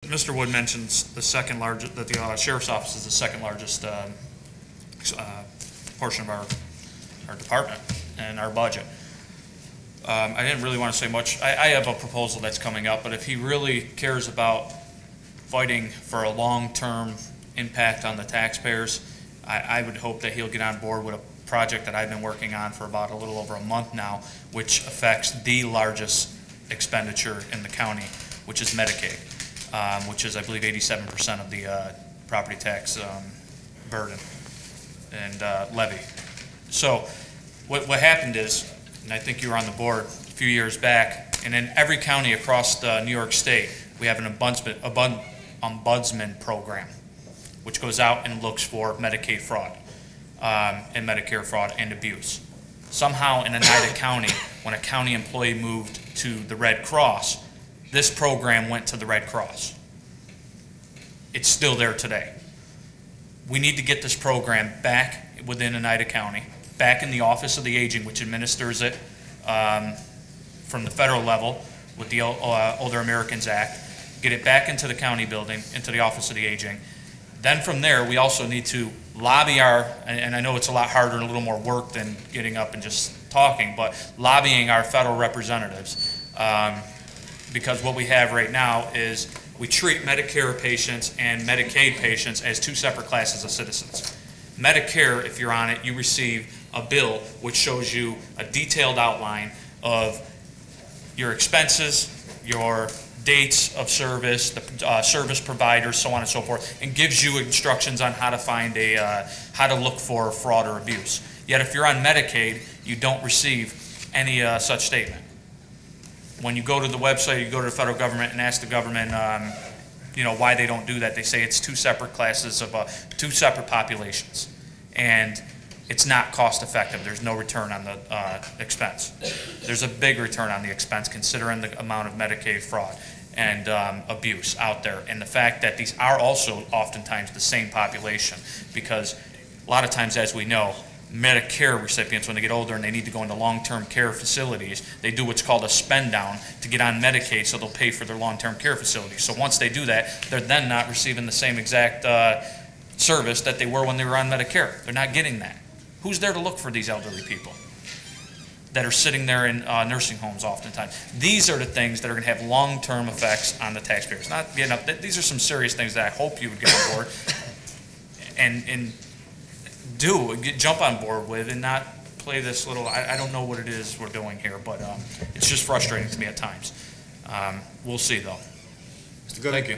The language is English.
Mr. Wood mentions the second largest, that the sheriff's office is the second largest portion of our department and our budget. I didn't really want to say much. I have a proposal that's coming up, but if he really cares about fighting for a long-term impact on the taxpayers, I would hope that he'll get on board with a project that I've been working on for about a little over a month now, which affects the largest expenditure in the county, which is Medicaid, which is, I believe, 87% of the property tax burden and levy. So what happened is, and I think you were on the board a few years back, and in every county across New York State, we have an ombudsman program, which goes out and looks for Medicaid fraud and Medicare fraud and abuse. Somehow in Oneida County, when a county employee moved to the Red Cross, this program went to the Red Cross. It's still there today. We need to get this program back within Oneida County, back in the Office of the Aging, which administers it from the federal level with the Older Americans Act, get it back into the county building, into the Office of the Aging. Then from there, we also need to lobby and I know it's a lot harder and a little more work than getting up and just talking, but lobbying our federal representatives. Because what we have right now is we treat Medicare patients and Medicaid patients as two separate classes of citizens. Medicare, if you're on it, you receive a bill which shows you a detailed outline of your expenses, your dates of service, the service providers, so on and so forth, and gives you instructions on how to find how to look for fraud or abuse. Yet if you're on Medicaid, you don't receive any such statement. When you go to the website, you go to the federal government and ask the government, you know, why they don't do that. They say it's two separate classes of two separate populations, and it's not cost effective. There's no return on the expense. There's a big return on the expense considering the amount of Medicaid fraud and abuse out there, and the fact that these are also oftentimes the same population, because a lot of times, as we know, Medicare recipients, when they get older and they need to go into long-term care facilities, they do what's called a spend down to get on Medicaid, so they'll pay for their long-term care facilities. So once they do that, they're then not receiving the same exact service that they were when they were on Medicare. They're not getting that. Who's there to look for these elderly people that are sitting there in nursing homes oftentimes? These are the things that are going to have long-term effects on the taxpayers. Not getting up. These are some serious things that I hope you would get on board and jump on board with, and not play this little, I don't know what it is we're doing here, but it's just frustrating to me at times. We'll see, though. Mr. Gooding. Thank you.